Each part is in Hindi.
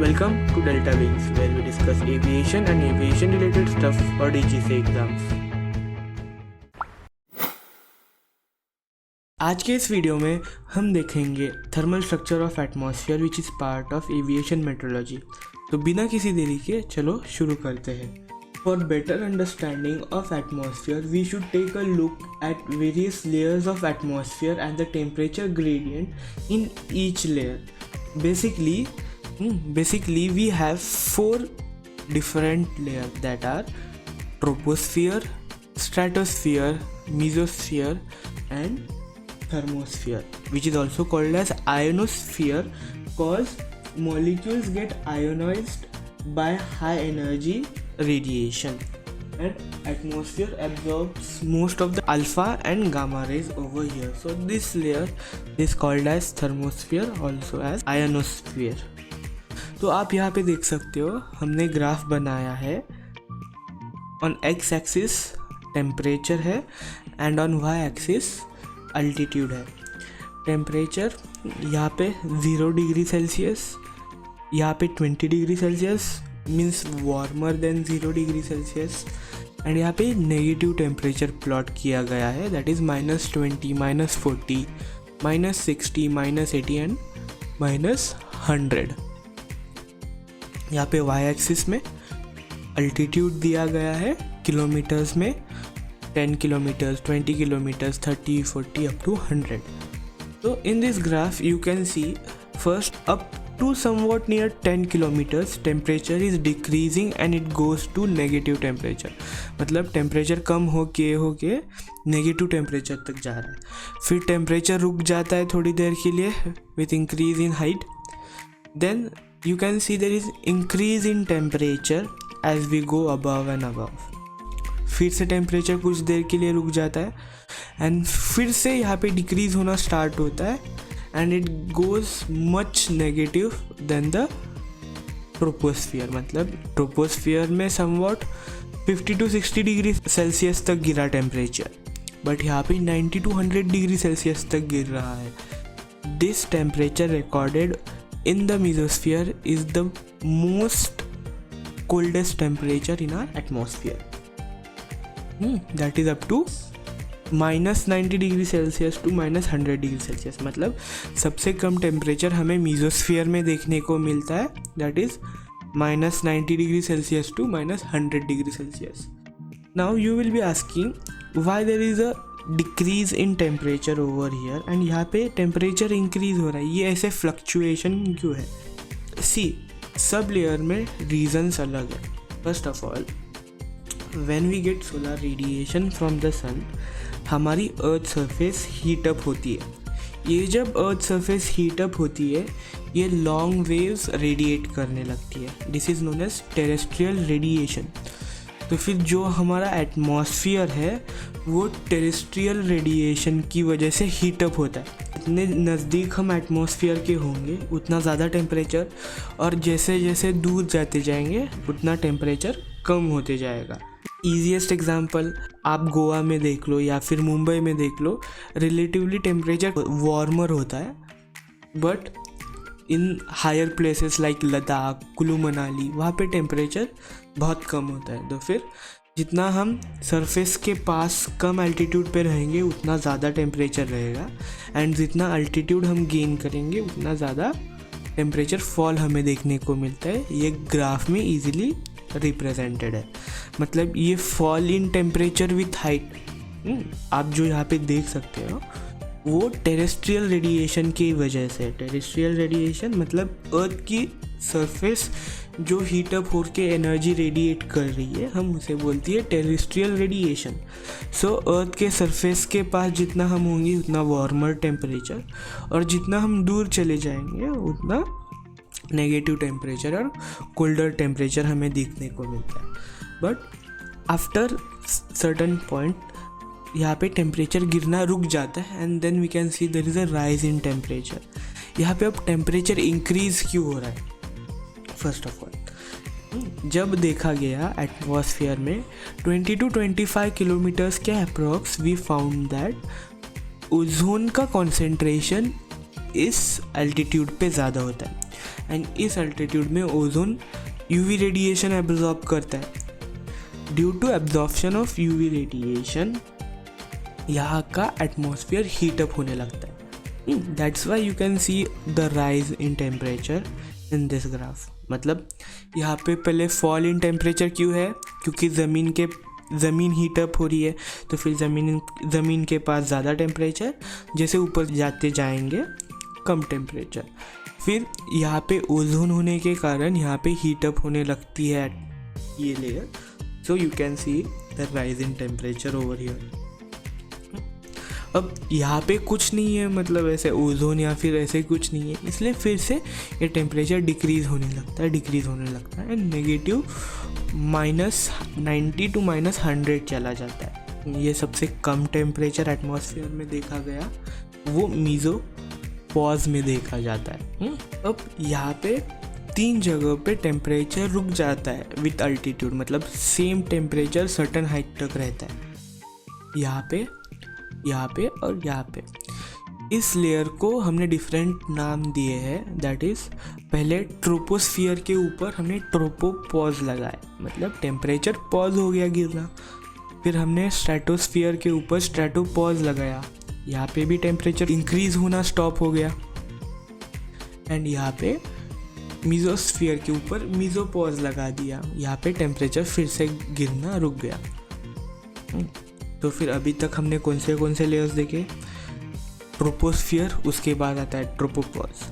Welcome to Delta Wings, where we discuss aviation and aviation related stuff for DGC exams. आज के इस वीडियो में हम देखेंगे thermal structure of atmosphere which is part of aviation meteorology. तो बिना किसी देरी के चलो शुरू करते हैं। For better understanding of atmosphere we should take a look at various layers of atmosphere and the temperature gradient in each layer. Basically we have four different layers that are troposphere, stratosphere, mesosphere and thermosphere, which is also called as ionosphere because molecules get ionized by high energy radiation, and atmosphere absorbs most of the alpha and gamma rays over here. So this layer is called as thermosphere, also as ionosphere. तो आप यहाँ पे देख सकते हो हमने ग्राफ बनाया है। ऑन एक्स एक्सिस टेम्परेचर है and on y axis altitude है। टेम्परेचर यहाँ पे 0 डिग्री सेल्सियस, यहाँ पे 20 degree Celsius means warmer than 0 degree Celsius, and यहाँ पे नेगेटिव टेम्परेचर प्लॉट किया गया है, दैट इज़ -20, -40, -60, -80 एंड -100। यहाँ पे वाई एक्सिस में अल्टीट्यूड दिया गया है किलोमीटर्स में, 10 किलोमीटर्स, 20 किलोमीटर्स, 30, 40 अप टू 100। तो in this graph you can see first up to somewhat near 10 kilometres temperature is decreasing and it goes to negative temperature. मतलब टेम्परेचर कम होके नेगेटिव टेम्परेचर तक जा रहा है। फिर टेम्परेचर रुक जाता है थोड़ी देर के लिए with increase in height, then you can see there is increase in temperature as we go above and above। फिर से टेम्परेचर कुछ देर के लिए रुक जाता है एंड फिर से यहाँ पे डिक्रीज होना स्टार्ट होता है and it goes much negative then the troposphere. मतलब ट्रोपोस्फियर में समवॉट 50 to 60 डिग्री सेल्सियस तक गिरा टेम्परेचर, बट यहाँ पे 90 to 100 डिग्री सेल्सियस तक गिर रहा है। This temperature recorded in the mesosphere is the most coldest temperature in our atmosphere, that is up to -90 degree Celsius to -100 degree Celsius. मतलब सबसे कम टेम्परेचर हमें मीजोस्फीयर में देखने को मिलता है, that is -90 degree Celsius to -100 degree Celsius. Now you will be asking why there is a decrease in temperature over here and यहाँ पे टेम्परेचर इंक्रीज हो रहा है, ये ऐसे फ्लक्चुएशन क्यों है? सी सब लेयर में रीजंस अलग है। First of all when we get solar radiation from the sun हमारी अर्थ सरफेस हीट अप होती है। ये जब अर्थ सरफेस हीट अप होती है ये लॉन्ग वेव्स रेडिएट करने लगती है, this is known as terrestrial radiation. तो फिर जो हमारा एटमॉस्फियर है वो टेरेस्ट्रियल रेडिएशन की वजह से हीटअप होता है। जितने नज़दीक हम एटमॉस्फियर के होंगे उतना ज़्यादा टेम्परेचर, और जैसे जैसे दूर जाते जाएंगे उतना टेम्परेचर कम होते जाएगा। ईजीएस्ट एग्जांपल आप गोवा में देख लो या फिर मुंबई में देख लो, रिलेटिवली टेम्परेचर वार्मर होता है, but in higher places like Ladakh, Kullu Manali, वहाँ पे टेम्परेचर बहुत कम होता है। तो फिर जितना हम सरफेस के पास कम एल्टीट्यूड पे रहेंगे उतना ज़्यादा टेम्परेचर रहेगा, एंड जितना अल्टीट्यूड हम गेन करेंगे उतना ज़्यादा टेम्परेचर फॉल हमें देखने को मिलता है। ये ग्राफ में इजीली रिप्रेजेंटेड है। मतलब ये fall in temperature with height आप जो यहाँ पे देख सकते हो वो टेरेस्ट्रियल रेडिएशन की वजह से। टेरेस्ट्रियल रेडिएशन मतलब अर्थ की सरफेस जो हीटअप हो के एनर्जी रेडिएट कर रही है, हम उसे बोलती है टेरेस्ट्रियल रेडिएशन। सो अर्थ के सरफेस के पास जितना हम होंगे उतना वार्मर टेम्परेचर, और जितना हम दूर चले जाएंगे उतना नेगेटिव टेम्परेचर और कोल्डर टेम्परेचर हमें देखने को मिलता है। बट आफ्टर सर्टन पॉइंट यहाँ पे टेम्परेचर गिरना रुक जाता है and then we can see there is a rise in temperature. यहाँ पे अब टेम्परेचर इंक्रीज क्यों हो रहा है? फर्स्ट ऑफ ऑल जब देखा गया एटमॉस्फेयर में 20 to 25 किलोमीटर्स के approx we found that ozone का कॉन्सेंट्रेशन इस एल्टीट्यूड पे ज़्यादा होता है। एंड इस अल्टीट्यूड में ओजोन यूवी रेडिएशन एब्जॉर्ब करता है. Due to absorption of UV radiation यहाँ का एटमॉस्फेयर हीट अप होने लगता है. That's why you can see the rise in temperature in this graph. मतलब यहाँ पे पहले फॉल इन टेम्परेचर क्यों है, क्योंकि ज़मीन हीट अप हो रही है, तो फिर ज़मीन के पास ज़्यादा टेम्परेचर, जैसे ऊपर जाते जाएंगे कम टेम्परेचर. फिर यहाँ पे ओजोन होने के कारण यहाँ पे हीट अप होने लगती है ये layer. So you can see the rise in temperature over here. अब यहाँ पे कुछ नहीं है, मतलब ऐसे ओजोन या फिर ऐसे कुछ नहीं है, इसलिए फिर से ये टेम्परेचर डिक्रीज़ होने लगता है एंड नेगेटिव -90 to -100 चला जाता है. ये सबसे कम टेम्परेचर एटमॉस्फेयर में देखा गया वो मीज़ोपॉज़ में देखा जाता है. अब यहाँ पे 3 जगह पे टेम्परेचर रुक जाता है विथ अल्टीट्यूड, मतलब सेम टेम्परेचर सर्टन हाइट तक रहता है. यहाँ पे और यहाँ पे इस लेयर को हमने डिफरेंट नाम दिए हैं. दैट इज़ पहले ट्रोपोस्फियर के ऊपर हमने ट्रोपोपॉज लगाया, मतलब टेम्परेचर पॉज हो गया गिरना. फिर हमने स्ट्रेटोस्फियर के ऊपर स्ट्रेटोपॉज लगाया, यहाँ पे भी टेम्परेचर इंक्रीज होना स्टॉप हो गया. एंड यहाँ पे मीजोस्फियर के ऊपर मीजोपॉज लगा दिया, यहाँ पे टेम्परेचर फिर से गिरना रुक गया. तो फिर अभी तक हमने कौन से लेयर्स देखे? ट्रोपोस्फियर, उसके बाद आता है ट्रोपोपॉज,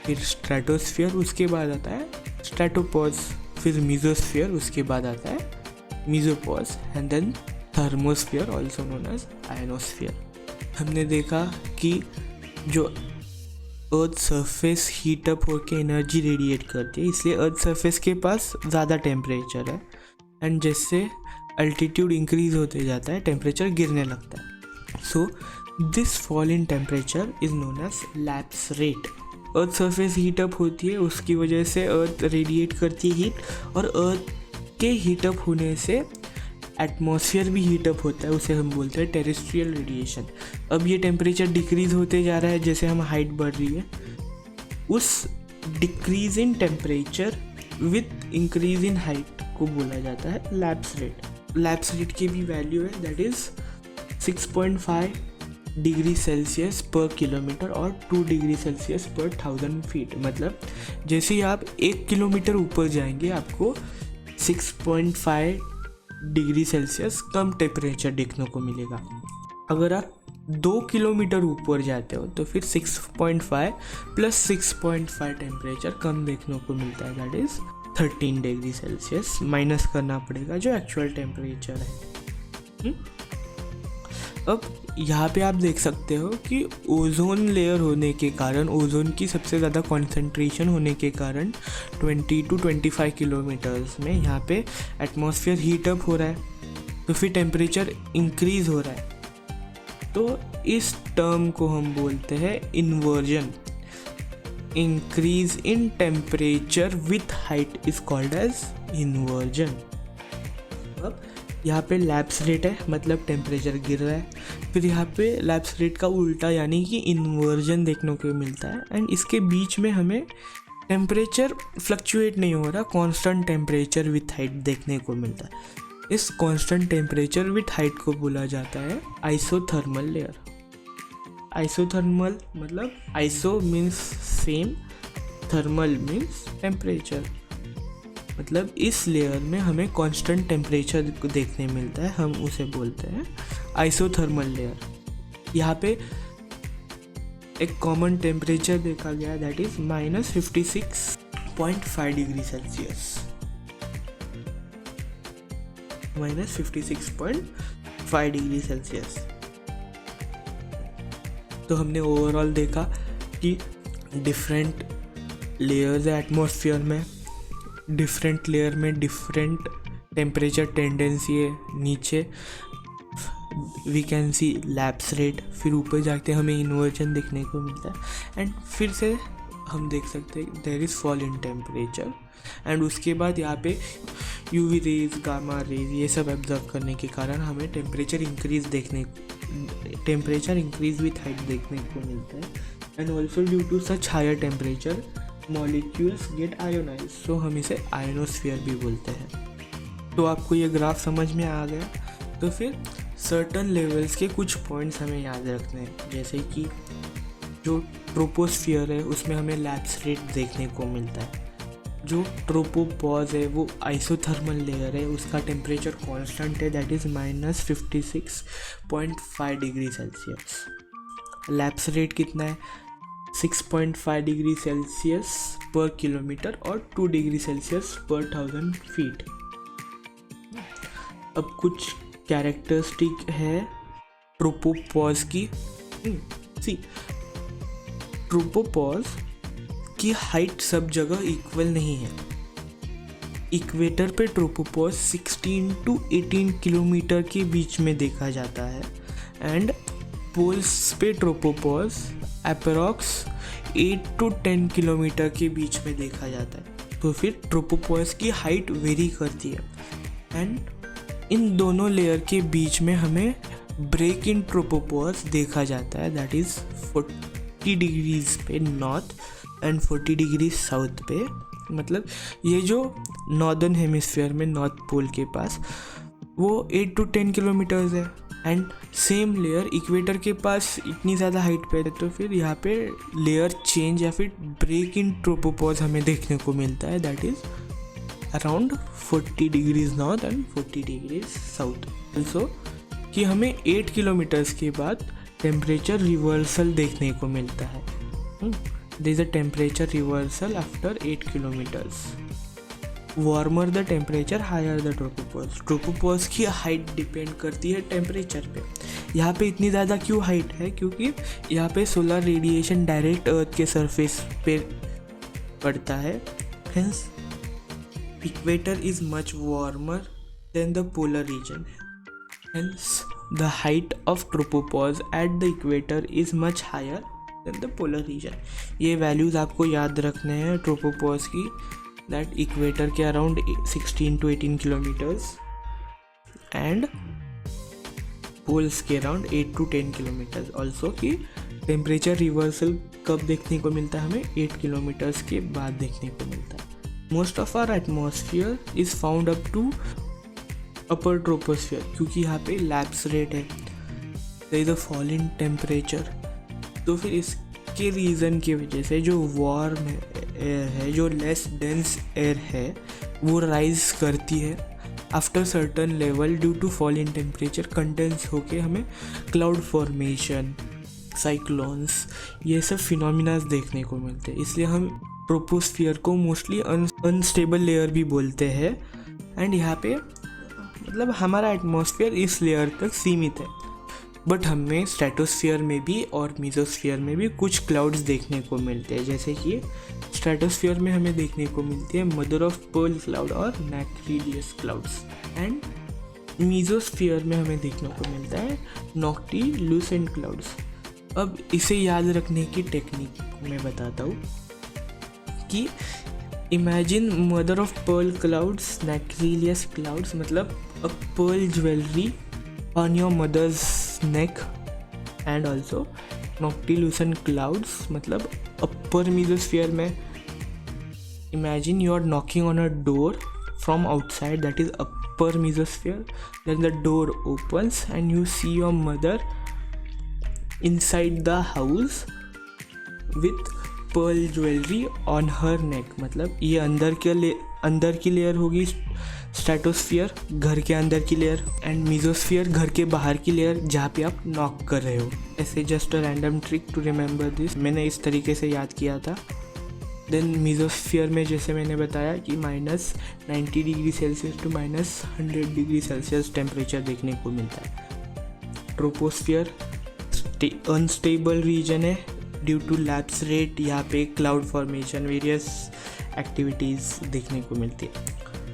फिर स्ट्रेटोस्फियर, उसके बाद आता है स्ट्रेटोपॉज, फिर मीजोस्फियर, उसके बाद आता है mesopause, and then thermosphere also known as ionosphere. हमने देखा कि जो अर्थ सरफेस हीट अप होकर एनर्जी रेडिएट करती है, इसलिए अर्थ सरफेस के पास ज़्यादा टेम्परेचर है, एंड जैसे अल्टीट्यूड इंक्रीज होते जाता है टेम्परेचर गिरने लगता है. So this fall in temperature is known as lapse rate. Earth surface heat up होती है, उसकी वजह से अर्थ रेडिएट करती है हीट, और अर्थ के हीट अप होने से एटमॉस्फेयर भी हीट अप होता है, उसे हम बोलते हैं टेरेस्ट्रियल रेडिएशन. अब ये टेम्परेचर डिक्रीज होते जा रहा है जैसे हम हाइट बढ़ रही है. उस decrease in temperature with increase in height को बोला जाता है लैप्स रेट. लैप्स रेट की भी वैल्यू है, दैट इज़ 6.5 डिग्री सेल्सियस पर किलोमीटर और 2 डिग्री सेल्सियस पर 1000 फीट. मतलब जैसे ही आप 1 किलोमीटर ऊपर जाएंगे आपको 6.5 डिग्री सेल्सियस कम टेम्परेचर देखने को मिलेगा. अगर आप 2 किलोमीटर ऊपर जाते हो तो फिर 6.5 प्लस 6.5 टेम्परेचर कम देखने को मिलता है, that is 13 degree Celsius minus करना पड़ेगा जो एक्चुअल टेम्परेचर है. अब यहाँ पे आप देख सकते हो कि ओजोन लेयर होने के कारण, ओजोन की सबसे ज़्यादा कॉन्सेंट्रेशन होने के कारण 20 to 25 किलोमीटर्स में यहाँ पे एटमॉस्फेयर हीट अप हो रहा है, तो फिर टेम्परेचर इंक्रीज हो रहा है. तो इस टर्म को हम बोलते हैं inversion. Increase in temperature with height is called as inversion. अब यहाँ पे लैप्स रेट है, मतलब टेम्परेचर गिर रहा है. फिर यहाँ पे लैप्स रेट का उल्टा यानी कि इन्वर्जन देखने को मिलता है, एंड इसके बीच में हमें टेम्परेचर फ्लक्चुएट नहीं हो रहा, कांस्टेंट टेम्परेचर विथ हाइट देखने को मिलता है. इस कांस्टेंट टेम्परेचर विथ हाइट को बोला जाता है आइसोथर्मल लेयर. आइसोथर्मल मतलब iso means same, thermal means temperature. मतलब इस लेयर में हमें कांस्टेंट टेम्परेचर देखने मिलता है, हम उसे बोलते हैं आइसोथर्मल लेयर. यहाँ पे एक कॉमन टेम्परेचर देखा गया, that is -56.5 degree Celsius. -56.5 degree Celsius. तो हमने ओवरऑल देखा कि डिफरेंट लेयर्स है एटमॉस्फेयर में, डिफरेंट लेयर में डिफरेंट टेम्परेचर टेंडेंसी है. नीचे we can see lapse rate, फिर ऊपर जाके हमें इन्वर्जन देखने को मिलता है, एंड फिर से हम देख सकते हैं there is fall in temperature. And उसके बाद यहाँ पे यूवी रेज, गामा रेज ये सब एब्जॉर्ब करने के कारण हमें टेम्परेचर इंक्रीज विथ हाइट देखने को मिलता है. And also due to such higher temperature molecules get ionise, so हम इसे आयनोस्फीयर भी बोलते हैं। तो आपको ये ग्राफ समझ में आ गया। तो फिर सर्टन लेवल्स के कुछ पॉइंट्स हमें याद रखने हैं, जैसे कि जो ट्रोपोस्फियर है उसमें हमें लैप्स रेट देखने को मिलता है। जो ट्रोपोपॉज है वो आइसोथर्मल लेयर है, उसका टेम्परेचर कांस्टेंट है, that is -56.5 degree Celsius. Lapse rate कितना है? 6.5 डिग्री सेल्सियस पर किलोमीटर और 2 डिग्री सेल्सियस पर 1000 फीट। अब कुछ कैरेक्टरिस्टिक है ट्रोपोपॉज की। सी, ट्रोपोपॉज की हाइट सब जगह इक्वल नहीं है। इक्वेटर पे ट्रोपोपॉज 16 to 18 किलोमीटर के बीच में देखा जाता है एंड पोल्स पे ट्रोपोपॉज अप्रॉक्स 8 to 10 किलोमीटर के बीच में देखा जाता है। तो फिर ट्रोपोपॉज की हाइट वेरी करती है एंड इन दोनों लेयर के बीच में हमें ब्रेक इन ट्रोपोपॉज देखा जाता है, दैट इज़ 40 डिग्रीज पे नॉर्थ एंड 40 डिग्री साउथ पे। मतलब ये जो नॉर्दर्न हेमिस्फीयर में नॉर्थ पोल के पास वो 8 to 10 किलोमीटर्स है एंड सेम लेयर इक्वेटर के पास इतनी ज़्यादा हाइट पे है। तो फिर यहाँ पे लेयर चेंज या फिर ब्रेक इन ट्रोपोपॉज हमें देखने को मिलता है, that is around 40 degrees north and 40 degrees south. Also कि हमें 8 किलोमीटर्स के बाद टेम्परेचर रिवर्सल देखने को मिलता है। There is a temperature reversal after 8 kilometers. Warmer the temperature, higher the tropopause. Tropopause की हाइट डिपेंड करती है टेम्परेचर पे। यहाँ पे इतनी ज़्यादा क्यों हाइट है? क्योंकि यहाँ पे सोलर रेडिएशन डायरेक्ट अर्थ के सरफेस पे पड़ता है। Hence, equator is much warmer than the polar region. Hence, the height of tropopause at the equator is much higher than the polar region. ये वैल्यूज़ आपको याद रखने हैं ट्रोपोपॉज की, दैट इक्वेटर के around 16 to 18 kilometres and poles के अराउंड 8 to 10 किलोमीटर्स। ऑल्सो कि टेम्परेचर रिवर्सल कब देखने को मिलता है? हमें 8 किलोमीटर्स के बाद देखने को मिलता है। Most of our atmosphere is found up to upper troposphere, क्योंकि यहाँ पे लैप्स रेट है, there is a fall in temperature. तो फिर इसके रीज़न की वजह से जो वार्म एयर है, जो लेस डेंस एयर है, वो राइज करती है after certain level due to fall in temperature. Condense होके हमें क्लाउड फॉर्मेशन, साइक्लोन्स, ये सब फिनोमिनास देखने को मिलते हैं। इसलिए हम ट्रोपोस्फियर को मोस्टली अनस्टेबल लेयर भी बोलते हैं एंड यहाँ पे मतलब हमारा एटमॉस्फेयर इस लेयर तक सीमित है। बट हमें स्ट्रेटोस्फियर में भी और मीजोस्फियर में भी कुछ क्लाउड्स देखने को मिलते हैं, जैसे कि स्ट्रेटोस्फियर में हमें देखने को मिलती है मदर ऑफ पर्ल क्लाउड और नैक्रिलियस क्लाउड्स एंड मीजोस्फियर में हमें देखने को मिलता है नॉक्टिल्यूसेंट क्लाउड्स। अब इसे याद रखने की टेक्निक मैं बताता हूँ कि imagine mother of pearl clouds, nacreous clouds, मतलब a pearl jewellery on your mother's neck and also noctilucent clouds, मतलब upper mesosphere में imagine you are knocking on a door from outside, that is upper mesosphere, then the door opens and you see your mother inside the house with pearl jewelry on her neck। मतलब ये अंदर की लेयर होगी स्ट्रेटोस्फियर, घर के अंदर की लेयर, एंड मीजोस्फियर घर के बाहर की लेयर जहाँ पे आप नॉक कर रहे हो। ऐसे just a random trick to remember this, मैंने इस तरीके से याद किया था। देन मीजोस्फियर में जैसे मैंने बताया कि -90 degree Celsius to -100 degree Celsius temperature देखने को मिलता है। ट्रोपोस्फियर अनस्टेबल रीजन है ड्यू टू लैप्स रेट, यहाँ पे क्लाउड फॉर्मेशन, वेरियस एक्टिविटीज़ देखने को मिलती है।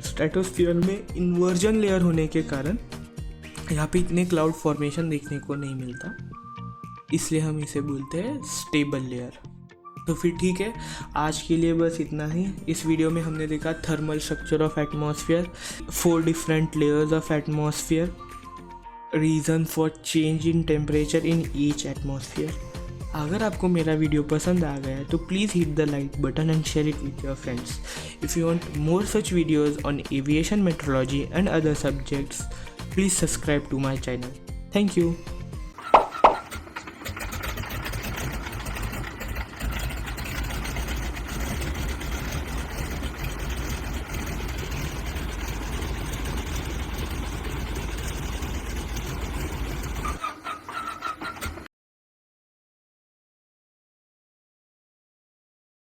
स्ट्रेटोस्फियर में इन्वर्जन लेयर होने के कारण यहाँ पे इतने क्लाउड फॉर्मेशन देखने को नहीं मिलता, इसलिए हम इसे बोलते हैं स्टेबल लेयर। तो फिर ठीक है, आज के लिए बस इतना ही। इस वीडियो में हमने देखा thermal structure of atmosphere, 4 different layers of atmosphere, reason for change in temperature in each atmosphere, अगर आपको मेरा वीडियो पसंद आ गया तो please hit the like button and share it with your friends. If you want more such videos on aviation meteorology and other subjects, please subscribe to my channel. Thank you.